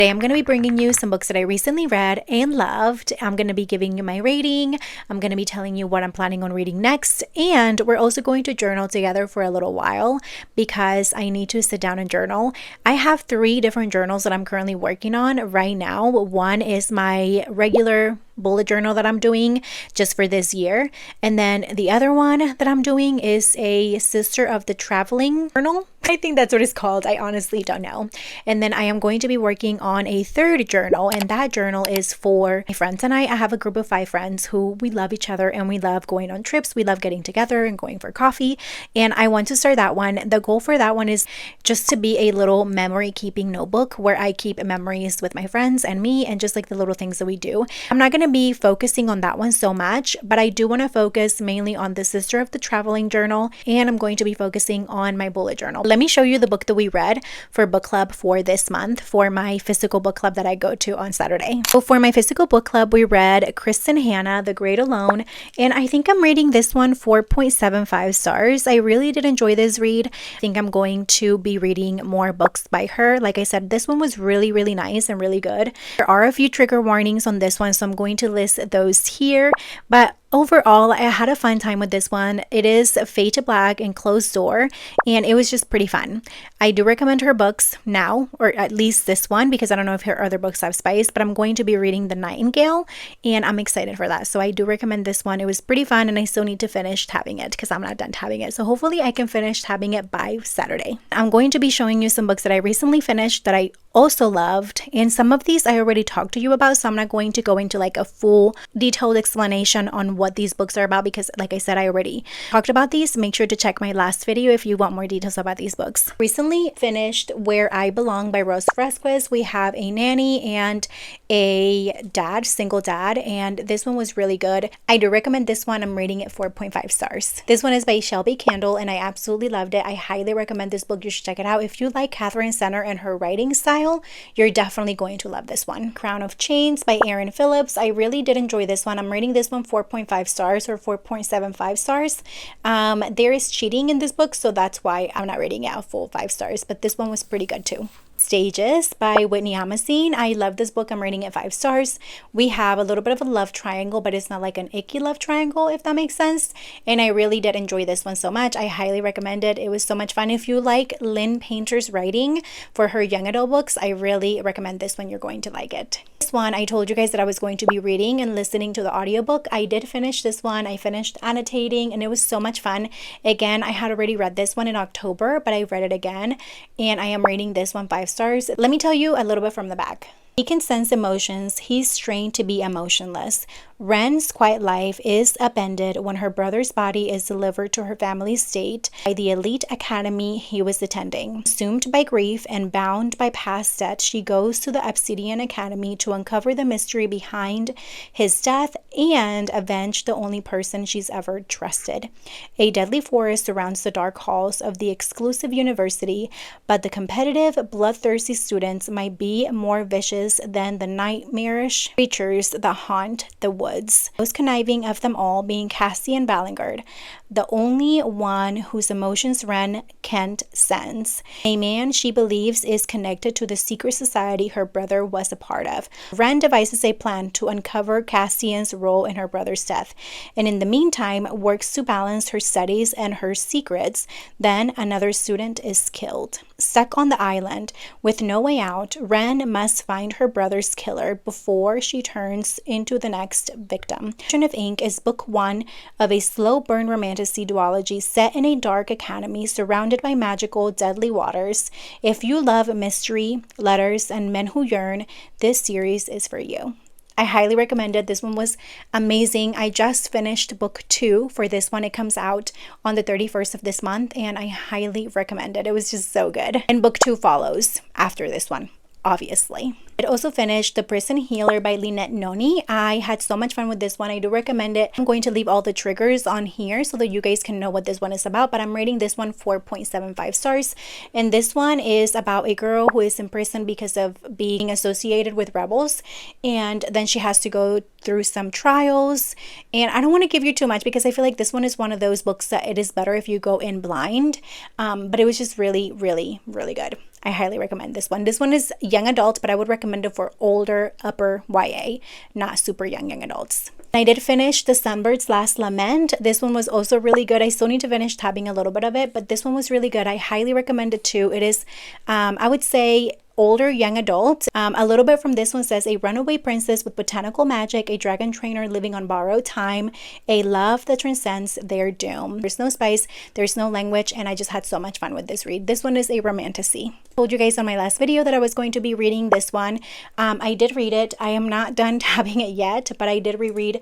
Today I'm going to be bringing you some books that I recently read and loved. I'm going to be giving you my rating. I'm going to be telling you what I'm planning on reading next. And we're also going to journal together for a little while because I need to sit down and journal. I have 3 different journals that I'm currently working on right now. One is my regular bullet journal that I'm doing just for this year. And then the other one that I'm doing is a Sister of the Traveling journal. I think that's what it's called. I honestly don't know. And then I am going to be working on a 3rd journal, and that journal is for my friends and I. I have a group of 5 friends who we love each other and we love going on trips. We love getting together and going for coffee. And I want to start that one. The goal for that one is just to be a little memory keeping notebook where I keep memories with my friends and me and just like the little things that we do. I'm not going to be focusing on that one so much, but I do want to focus mainly on the Sister of the Traveling journal, and I'm going to be focusing on my bullet journal. Let me show you the book that we read for book club for this month for my physical book club that I go to on Saturday. So for my physical book club, we read Kristen Hanna, The Great Alone, and I think I'm rating this one 4.75 stars. I really did enjoy this read. I think I'm going to be reading more books by her. Like I said, this one was really, really nice and really good. There are a few trigger warnings on this one, so I'm going to list those here, but overall, I had a fun time with this one. It is Fade to Black and Closed Door, and it was just pretty fun. I do recommend her books now, or at least this one, because I don't know if her other books have spice, but I'm going to be reading The Nightingale, and I'm excited for that. So I do recommend this one. It was pretty fun, and I still need to finish tabbing it because I'm not done tabbing it. So hopefully I can finish tabbing it by Saturday. I'm going to be showing you some books that I recently finished that I also loved, and some of these I already talked to you about, so I'm not going to go into like a full detailed explanation on what these books are about because like I said, I already talked about these. Make sure to check my last video if you want more details about these books. Recently finished Where I Belong by Rose Fresquez. We have a nanny and a dad, single dad, and this one was really good. I do recommend this one. I'm rating it 4.5 stars. This one is by Shelby Candle, and I absolutely loved it. I highly recommend this book. You should check it out. If you like Catherine Center and her writing style, you're definitely going to love this one. Crown of Chains by Erin Phillips. I really did enjoy this one. I'm rating this one 4.5 stars or 4.75 stars. There is cheating in this book, so that's why I'm not rating it a full 5 stars, but this one was pretty good too. Stages by Whitney Amasine. I love this book. I'm rating it 5 stars. We have a little bit of a love triangle, but it's not like an icky love triangle, if that makes sense. And I really did enjoy this one so much. I highly recommend it. It was so much fun. If you like Lynn Painter's writing for her young adult books, I really recommend this one. You're going to like it. This one, I told you guys that I was going to be reading and listening to the audiobook. I did finish this one. I finished annotating, and it was so much fun. Again, I had already read this one in October, but I read it again, and I am rating this one 5 stars. Let me tell you a little bit from the back. He can sense emotions. He's trained to be emotionless. Ren's quiet life is upended when her brother's body is delivered to her family's estate by the elite academy he was attending. Consumed by grief and bound by past debt, she goes to the Obsidian Academy to uncover the mystery behind his death and avenge the only person she's ever trusted. A deadly forest surrounds the dark halls of the exclusive university, but the competitive, bloodthirsty students might be more vicious than the nightmarish creatures that haunt the woods. Most conniving of them all being Cassian Ballingard, the only one whose emotions Ren can't sense. A man she believes is connected to the secret society her brother was a part of. Ren devises a plan to uncover Cassian's role in her brother's death, and in the meantime works to balance her studies and her secrets. Then another student is killed. Stuck on the island with no way out, Ren must find her brother's killer before she turns into the next victim. Children of Ink is book 1 of a slow burn romantic duology set in a dark academy surrounded by magical, deadly waters. If you love mystery, letters, and men who yearn, this series is for you. I highly recommend it. This one was amazing. I just finished book 2 for this one. It comes out on the 31st of this month, and I highly recommend it. It was just so good. And book 2 follows after this one, obviously. I also finished The Prison Healer by Lynette Noni. I had so much fun with this one. I do recommend it. I'm going to leave all the triggers on here so that you guys can know what this one is about, but I'm rating this one 4.75 stars. And this one is about a girl who is in prison because of being associated with rebels, and then she has to go through some trials. And I don't want to give you too much because I feel like this one is one of those books that it is better if you go in blind, but it was just really, really, really good. I highly recommend this one. This one is young adult, but I would recommend it for older, upper YA, not super young adults. I did finish The Sunbird's Last Lament. This one was also really good. I still need to finish tabbing a little bit of it, but this one was really good. I highly recommend it too. It is, I would say, older young adult. A little bit from this one says, a runaway princess with botanical magic, a dragon trainer living on borrowed time, a love that transcends their doom. There's no spice, there's no language, and I just had so much fun with this read. This one is a romantasy. I told you guys on my last video that I was going to be reading this one. I did read it. I am not done tabbing it yet, but I did reread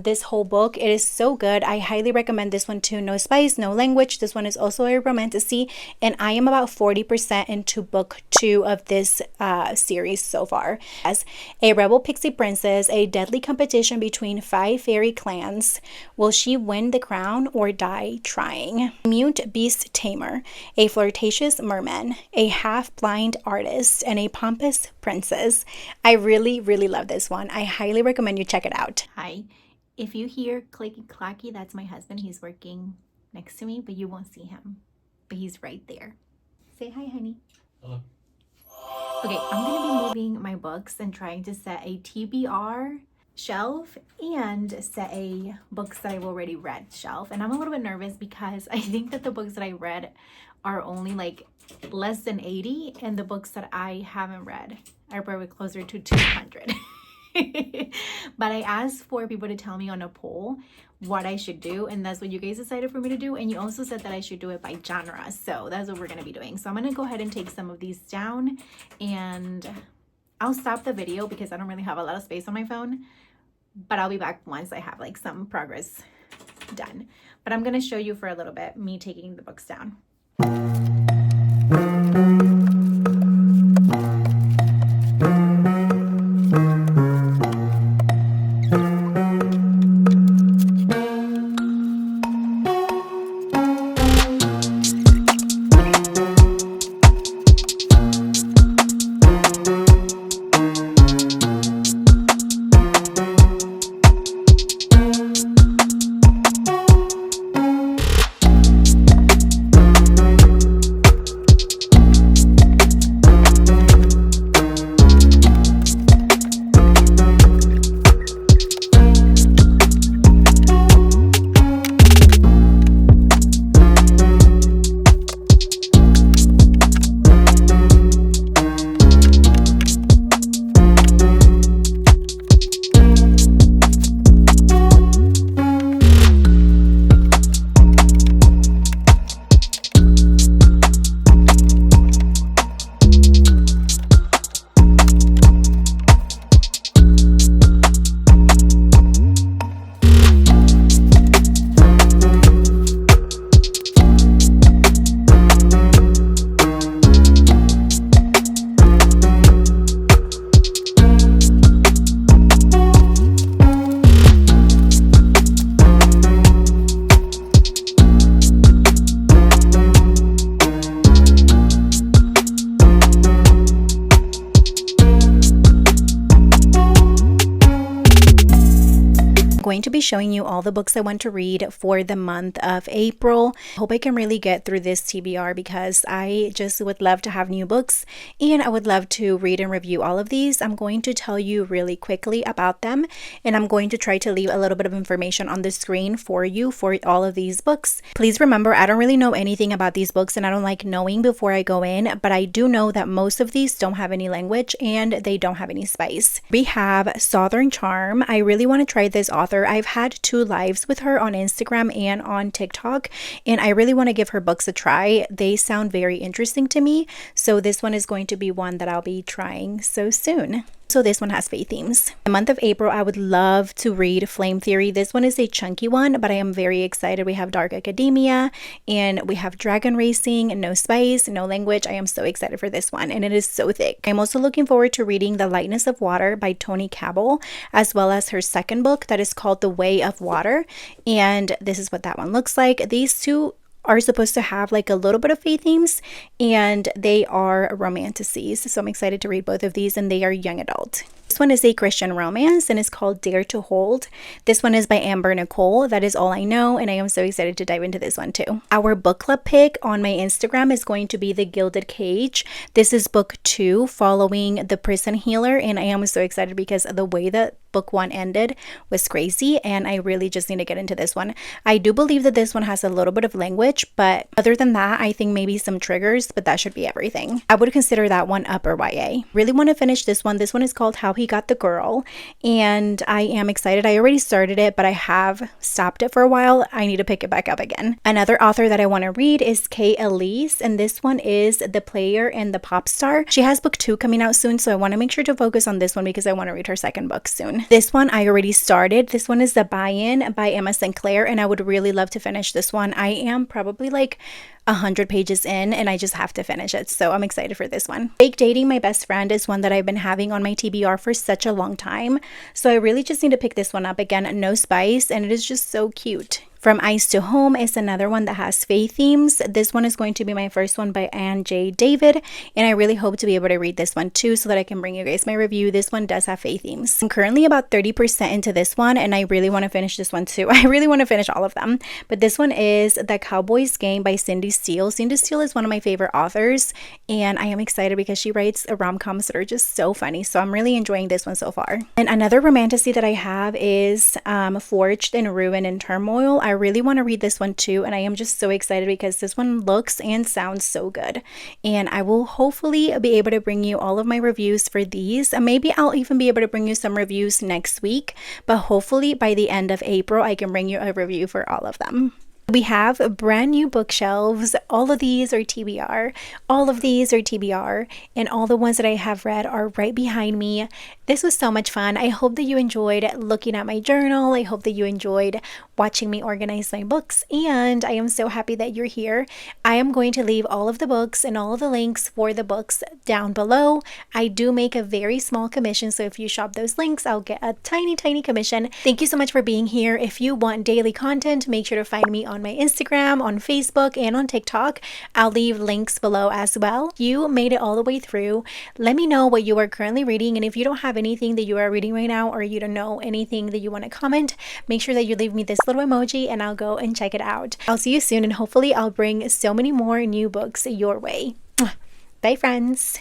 this whole book. It is so good. I highly recommend this one too. No spice, no language. This one is also a romantasy, and I am about 40% into book 2 of this series so far. As a rebel pixie princess, a deadly competition between 5 fairy clans. Will she win the crown or die trying? Mute beast tamer, a flirtatious merman, a half-blind artist, and a pompous princess. I really love this one. I highly recommend you check it out. Hi, if you hear clicky clacky, that's my husband. He's working next to me, but you won't see him, but he's right there. Say hi, honey. Hello. Okay, I'm going to be moving my books and trying to set a TBR shelf and set a books that I've already read shelf. And I'm a little bit nervous because I think that the books that I read are only like less than 80, and the books that I haven't read are probably closer to 200. But I asked for people to tell me on a poll what I should do, and that's what you guys decided for me to do. And you also said that I should do it by genre, so that's what we're going to be doing. So I'm going to go ahead and take some of these down, and I'll stop the video because I don't really have a lot of space on my phone, but I'll be back once I have like some progress done. But I'm going to show you for a little bit me taking the books down. Going to be showing you all the books I want to read for the month of April. Hope I can really get through this TBR because I just would love to have new books and I would love to read and review all of these. I'm going to tell you really quickly about them, and I'm going to try to leave a little bit of information on the screen for you for all of these books. Please remember, I don't really know anything about these books and I don't like knowing before I go in, but I do know that most of these don't have any language and they don't have any spice. We have Southern Charm. I really want to try this author. I've had 2 lives with her on Instagram and on TikTok, and I really want to give her books a try. They sound very interesting to me, so this one is going to be one that I'll be trying so soon. So this one has faith themes. The month of April, I would love to read Flame Theory. This one is a chunky one, but I am very excited. We have Dark Academia and we have Dragon Racing, no spice, no language. I am so excited for this one and it is so thick. I'm also looking forward to reading The Lightness of Water by Toni Cabell, as well as her second book that is called The Way of Water. And this is what that one looks like. These two are supposed to have like a little bit of faith themes, and they are romantasies. So I'm excited to read both of these, and they are young adult. This one is a Christian romance and it's called Dare to Hold. This one is by Amber Nicole. That is all I know, and I am so excited to dive into this one too. Our book club pick on my Instagram is going to be The Gilded Cage. This is book 2 following The Prison Healer, and I am so excited because the way that book 1 ended was crazy, and I really just need to get into this one. I do believe that this one has a little bit of language, but other than that, I think maybe some triggers, but that should be everything. I would consider that one upper YA. Really want to finish this one. This one is called How He Got the Girl, and I am excited. I already started it, but I have stopped it for a while. I need to pick it back up again. Another author that I want to read is Kay Elise, and this one is The Player and the Pop Star. She has book 2 coming out soon, so I want to make sure to focus on this one because I want to read her second book soon. This one I already started. This one is The Buy-In by Emma Sinclair, and I would really love to finish this one. I am probably like 100 pages in and I just have to finish it, so I'm excited for this one. Fake Dating My Best Friend is one that I've been having on my TBR for such a long time, so I really just need to pick this one up again. No spice, and it is just so cute. From Ice to Home is another one that has faith themes. This one is going to be my first one by Anne J. David, and I really hope to be able to read this one too so that I can bring you guys my review. This one does have faith themes. I'm currently about 30% into this one, and I really want to finish this one too. I really want to finish all of them, but this one is The Cowboy's Game by Cindy Steele. Cindy Steele is one of my favorite authors, and I am excited because she writes rom-coms that are just so funny, so I'm really enjoying this one so far. And another romantasy that I have is Forged in Ruin and Turmoil. I really want to read this one too, and I am just so excited because this one looks and sounds so good, and I will hopefully be able to bring you all of my reviews for these. Maybe I'll even be able to bring you some reviews next week, but hopefully by the end of April I can bring you a review for all of them. We have brand new bookshelves. All of these are TBR. All of these are TBR. And all the ones that I have read are right behind me. This was so much fun. I hope that you enjoyed looking at my journal. I hope that you enjoyed watching me organize my books. And I am so happy that you're here. I am going to leave all of the books and all of the links for the books down below. I do make a very small commission, so if you shop those links, I'll get a tiny, tiny commission. Thank you so much for being here. If you want daily content, make sure to find me on my Instagram, on Facebook, and on TikTok. I'll leave links below as well. If you made it all the way through, let me know what you are currently reading, and if you don't have anything that you are reading right now, or you don't know anything that you want to comment, make sure that you leave me this little emoji and I'll go and check it out. I'll see you soon, and hopefully I'll bring so many more new books your way. Bye, friends.